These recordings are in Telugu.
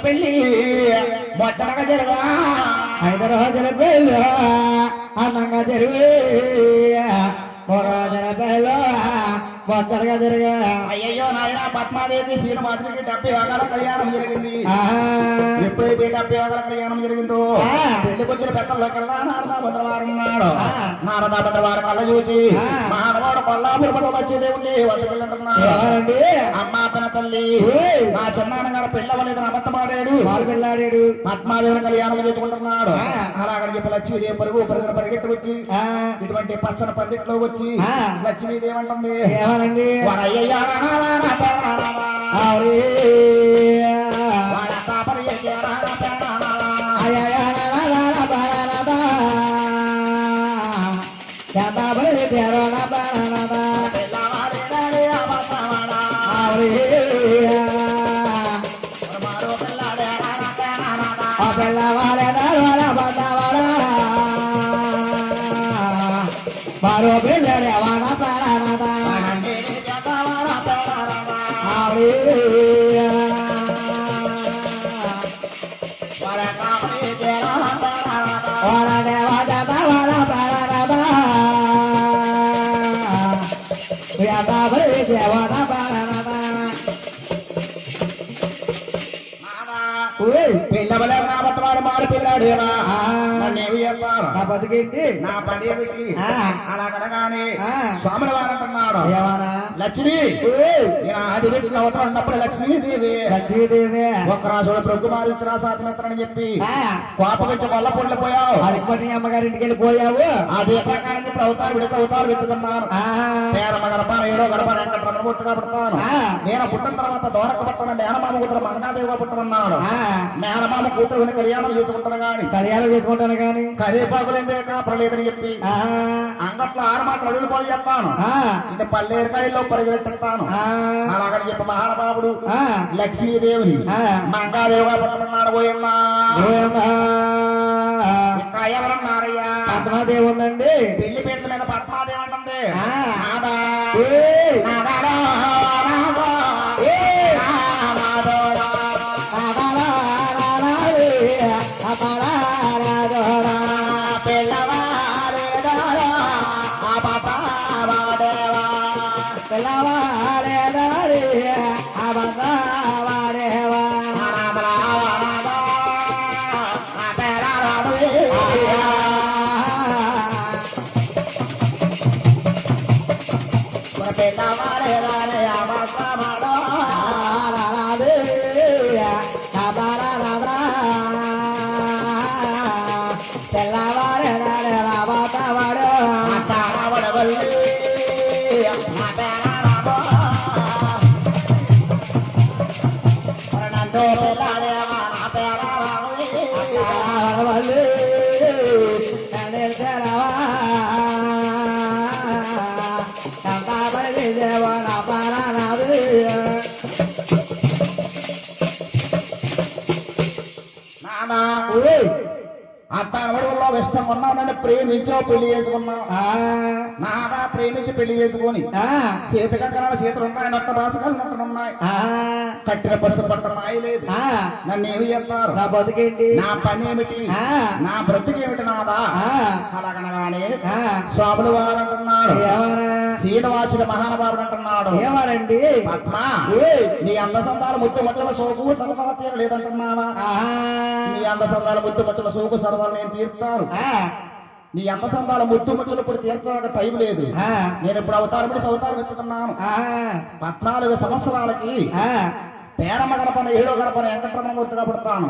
పెళ్లి మొట్టగా జరగా 5 రోజుల పెళ్ళి అందంగా జరిగి 3 రోజుల పెళ్ళి మొట్టగా జరిగా. అయ్యయ్యో నాయన పద్మాదేవి శ్రీనివాసునికి 70 యోగాల కళ్యాణం జరిగింది. ఎప్పుడైతే 70 యోగాల కళ్యాణం జరిగిందో పెళ్లికి వచ్చిన పెద్దలకల్లా నారదా భద్రవారు ఉన్నాడు. నారదా భద్రవారు కళ్ళ చూసి మానవాడు కొల్లాపురి పట్ల వచ్చే దేవుణ్ణి వద్దకెళ్ళంటున్నాడు. అమ్మా పిన తల్లి మా చిన్నాన్నగారు పెళ్ళవలేదని అబద్ధమాడాడు, పిల్లాడాడు. పద్మాదేవిని కళ్యాణం చేసుకుంటున్నాడు. అలాగని చెప్పి లక్ష్మీదేవి పరుగు పరుగున పరిగెట్టి వచ్చి ఇటువంటి పచ్చని పందిట్లో వచ్చి లక్ష్మీదేవి అంటుంది, వరయ్యయ్యా మరో పిల్లడే వాన ప్రాణనాథ పిల్లవలే రాబట్టవాడు మారు పిల్లాడేవా నన్నేమి చెప్పారు, నా బతికేంటి నా పని ఏమిటి అలాగనగానే స్వాముల వారు అంటున్నాడు, ఏమన్నా లక్ష్మి నేను ఆది వ్యక్తి అవతల ఉన్నప్పుడు లక్ష్మీదేవి లక్ష్మీదేవి ఒక్క రాజుడు ప్రభు మారించిన సాత్మిత్రని చెప్పి కోప పెట్టి వల్ల పొండిపోయావు. అడిపట్టి అమ్మగారింటికి వెళ్ళిపోయావు. అదే ప్రకారం చెప్పి అవతారు విడితే అవతారు వెతుకున్నాను. పేరమ్మ గర్భాన 7వ గర్భాన వెంకటరమణమూర్తిగా పుడతాను. నేను పుట్టిన తర్వాత దోరక పట్టణ మేనమామ కూతురు మంగాదేవిగా పుట్టనున్నాడు. మేనమామ కూతురు కళ్యాణం చేసుకుంటాను గాని కరివేపాకులేందే కాపరలేదని చెప్పి అంగట్లో 6 మాత్రం అడుగులు పోయి చెప్తాను. ఇది పల్లేరుకాయల్లో పరిగెత్తాను. అలాగని చెప్పి మహానుభావుడు లక్ష్మీదేవిని మంగాదేవిగా పుట్టనున్నాడు. పోయమ్మా ఇంకా ఎవరన్నారయ్యా? పద్మాదేవి ఉందండి. పెళ్లి పీటల మీద పద్మాదేవి అంటుంది, అత్తవడంలో ఇష్టం ఉన్నానని ప్రేమించో పెళ్లి చేసుకున్నావు. నాగా ప్రేమించి పెళ్లి చేసుకుని చేతికంకరాల చేతులు ఉన్నాయి, నొట్ట బాసకాలు నొట్టనున్నాయి, కట్టిన పసు పట్ట మాయలేదు. నన్ను ఏమి చెప్తారు? నా బతుకేంటి, నా పని ఏమిటి, నా బ్రతుకేమిటి నాదా? అలాగనగానే స్వాములు వారు అంటున్నాడు, శ్రీనివాసుడు మహానుభావుడు అంటున్నాడు, ఏమారండి పద్మ నీ అంద సందాలు ముత్తు మట్టల సోకు సరసర తీరలేదంటున్నావా? నీ అంద సందాల ముత్తు మట్టల సోకు సరదాలు నేను తీరుతాను. నీ అంద సందాల ముత్తు ముట్టలు ఇప్పుడు తీర్చడానికి టైం లేదు. నేను ఇప్పుడు అవతారం ఎత్తుతున్నాను. 14 సంవత్సరాలకి పేరమ్మ గడపన 7వ గడపన వెంకటరమణమూర్తిగా పుడతాను.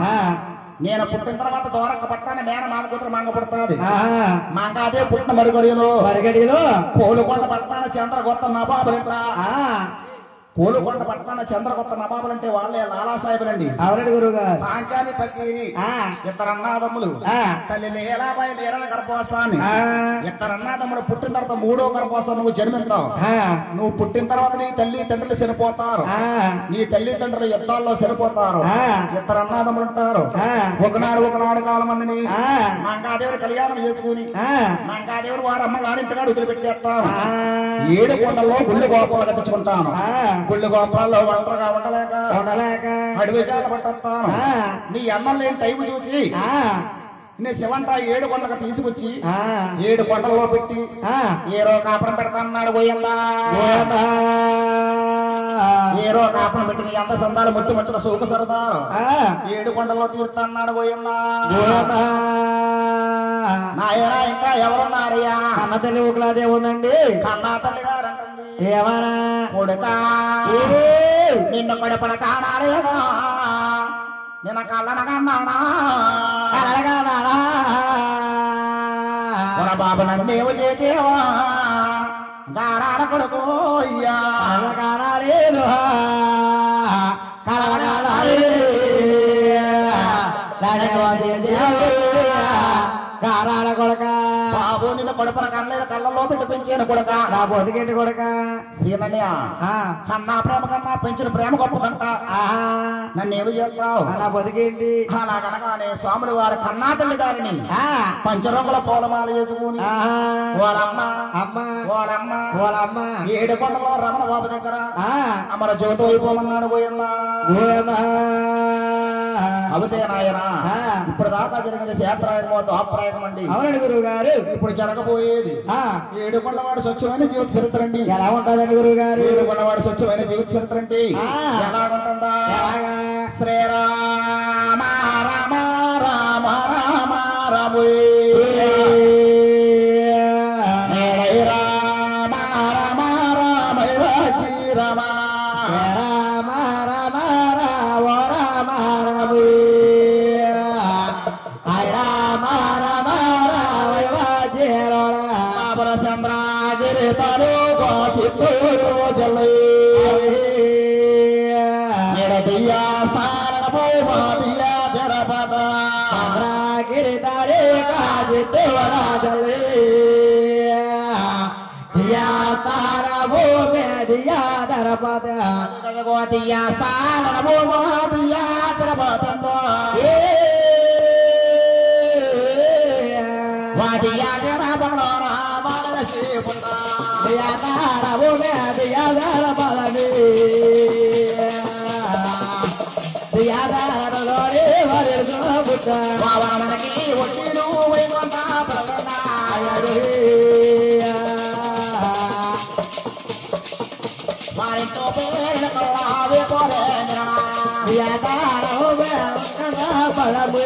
నేను పుట్టిన తర్వాత దూరంగా పట్టాను మేన మామ కూతురు మంగ పుడుతుంది. మంగ అదే పుట్టిన మరుగడిలో కోలుకొండ పట్టాన చంద్రగొత్త నబాబులంటా. కోలుకొండ పట్టాన చంద్రగొత్త నబాబులంటే వాళ్ళే లాలా సాహెబులండి. అవునండి గురువుగారు. పాంచాలి పక్కీరి 2 అన్నాదమ్ములు. తల్లి లేలాబాయి లేరల గర్భవాసాన్ని. 2 అన్నాదమ్ములు పుట్టిన తర్వాత 3వ గర్భవాసం నువ్వు జన్మిస్తావు. నువ్వు పుట్టిన తర్వాత నీ తల్లి తండ్రులు చనిపోతారు. నీ తల్లి తండ్రులు యుద్ధాల్లో చనిపోతారు. 2 అన్నాదమ్ములు ఉంటారు. ఒకనాడు కాలం మందిని మంగాదేవుని కళ్యాణం చేసుకుని మంగాదేవుడు వారు అమ్మ గారింటికాడు వదిలిపెట్టేస్తారు. 7 కొండల్లో గుళ్ళు గోపాలు కట్టించుకుంటాను. గుళ్ళు గోపాల్లో ఒంటరిగా ఉండలేక ఉండలేక అడవి జాల పట్టొస్తాను ఆ. నీ అన్నం లేని టైం చూసి ఆ, నీ శివంట 7 కొండలకు తీసుకొచ్చి ఆ, 7 కొండల్లో పెట్టి ఆ. ఏరో కాపురం పెడతాన్నాడు పోయిందా గోవిందా. ఏరో కాపురం పెట్టి నీ అంద సందాలు ముట్టు ముట్టల సోకు సరదా ఆ, 7 కొండల్లో తీరుతాన్నాడు పోయిందా గోవిందా. నాయన ఇంకా ఎవరున్నారయ్యా అన్న తల్లి ఊకలాదే ఉందండి కన్నా తల్లి గారంటుంది ఏమన్నా కొడుకా నిన్ను కొడపడ కానాలేదా నిన్న కళ్ళన కన్నానా మన బాబు నన్నేవు చేసేవా గారాడ కొడుకు అయ్యా కానాలేను కారాల కొడక బాబు నిన్ను కొడపన కనలేదు కళ్ళలో పెట్టి పెంచాను కొడక నా బొతికేంటి కొడక సీనయ్య ఆ, కన్నా ప్రేమ కన్నా పెంచిన ప్రేమ గొప్పదంట ఆహా. నన్నేమి చేస్తావు నా బొతికేంటి అలా కనగానే స్వాములు వారి కన్నా తల్లి గారిని ఆ, పంచరంగుల పూలమాల చేసుకుని ఆహా. వాళ్ళమ్మ అమ్మ వాళ్ళమ్మ వాళ్ళమ్మ 7 కొండలో రమణ బాబు దగ్గర ఆ, అమర జ్యోతి అయిపోమన్నాడు పోయిందా గోవిందా. అవుతే నాయన ఆ. ఇప్పుడు దాకా జరిగిన శాస్త్రాయకమో దాప్రాయకం అండి అవునండి గురువు గారు ఇప్పుడు జరగబోయేది ఆ, 7 కొండవాడు స్వచ్ఛమైన జీవిత చరిత్ర అండి ఎలా ఉంటుందండి గురువు గారు 7 కొండవాడు స్వచ్ఛమైన జీవిత చరిత్ర అండి ఆ. ఎలా ఉంటుందా ఎలాగా? శ్రీరామ రామ రామ రామ రాము రామ రామ రామ శ్రీరామ రామ రామ రామ రామ రవి రామ రామ రామ జీరోణ బాబుల చంద్రాగిరి తాను గోసిత్తూరు జల్లి నిడదియా స్నాన భూమాదియా జరపద చంద్రాగిరి తారే కాజితో రాజలే దియా తార భూమి దియా దరపద గోదియా స్నాన భూమాదియా జరపద వాదియా జరపద రామల శివుడ దియా తార భూమి దియా దరపదని దియా దరలోని వరితో పుట్ట మనకి ఒట్టిను వైకుంఠ ప్రగణాయడు వారితో పేరు కల్లావి పోరేంద్ర దియా తార భూమి బలము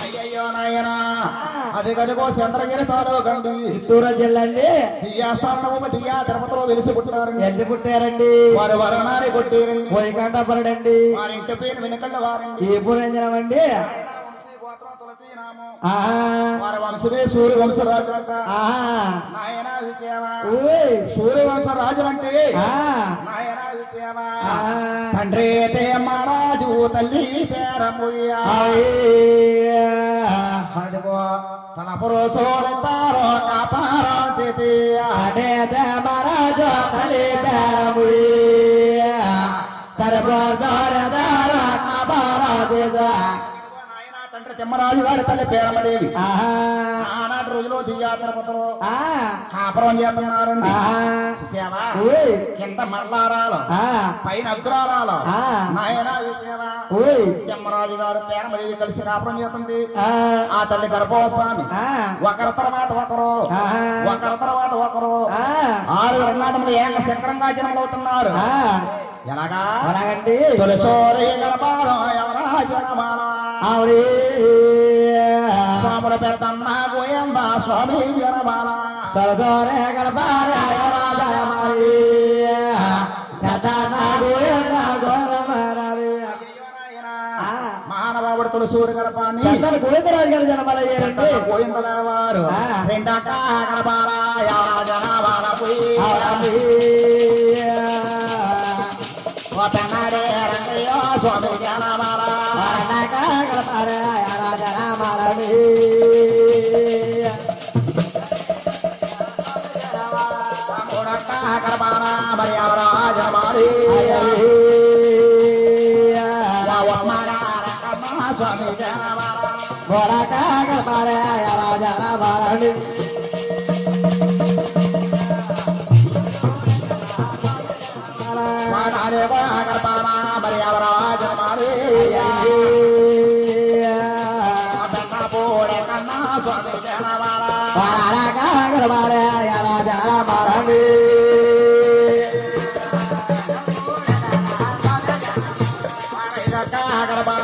అయ్యయ్యో నాయన అది గదిగో చంద్రగిరి తాలూకండి చిత్తూరు జిల్లండి దియ్యా స్థానము దియ్యా తిరుపతిలో వెలిసి పుట్టినారండి ఎంత పుట్టారండి వారి వరణాన్ని కొట్టిరండి పోయికంటపరడండి వారి ఇంటి పేరు వెనుకళ్ళ వారండి ఏ పురంజనమండి వారి వంశమే సూర్య వంశరాజు అంట నాయన విషయమా సూర్య వంశరాజు అంటే నాయన విషయమా తండ్రి అయితే మహారాజు తల్లి పేరముయ్యా అదిగో తన పురుషోలెత్తారో కాపారం చేతి అడే మహారాజు తల్లి పేరము తండ్రి తిమ్మరాజు గారి తల్లి పేరమ్మదేవి ఆనాటి రోజులో దియ్యా తిరుపతిలో కాపురం చేస్తున్నారండి సేవ కింద మల్లారాలు పైన అగ్రారాలు నాయన సేవ తిమ్మరాజు గారు పేరమ్మదేవి కలిసి కాపురం చేస్తుంది ఆ తల్లి గర్భోత్సవాన్ని ఒకరి తర్వాత ఒకరు ఆరు వర్ణాటములు ఏక శంకరంగా జన్మలవుతున్నారు ఎలాగా అలాగండి తొలిచోరే గలపాలం ఎవరా జనమానం స్వాముల పెద్దన్న గోయంద స్వామి జనమాల తొలసోరే గడపారే మహానుభావుడు తులసూరు గర్భాన్ని గోవిందరాజు గారు జనమలయ్యారండి గోయిందలేవారు రెండక గర్భాల ఎవరా జనమాల పెన్నాడే రంగయ్యో స్వామి జనమాల గర్భాన మరి ఎవరా జనమాలి స్వామి జనమాల మారండి మరి ఎవరా జనమాలి పోడే కన్నా స్వామి జనమాల మారండి గడపా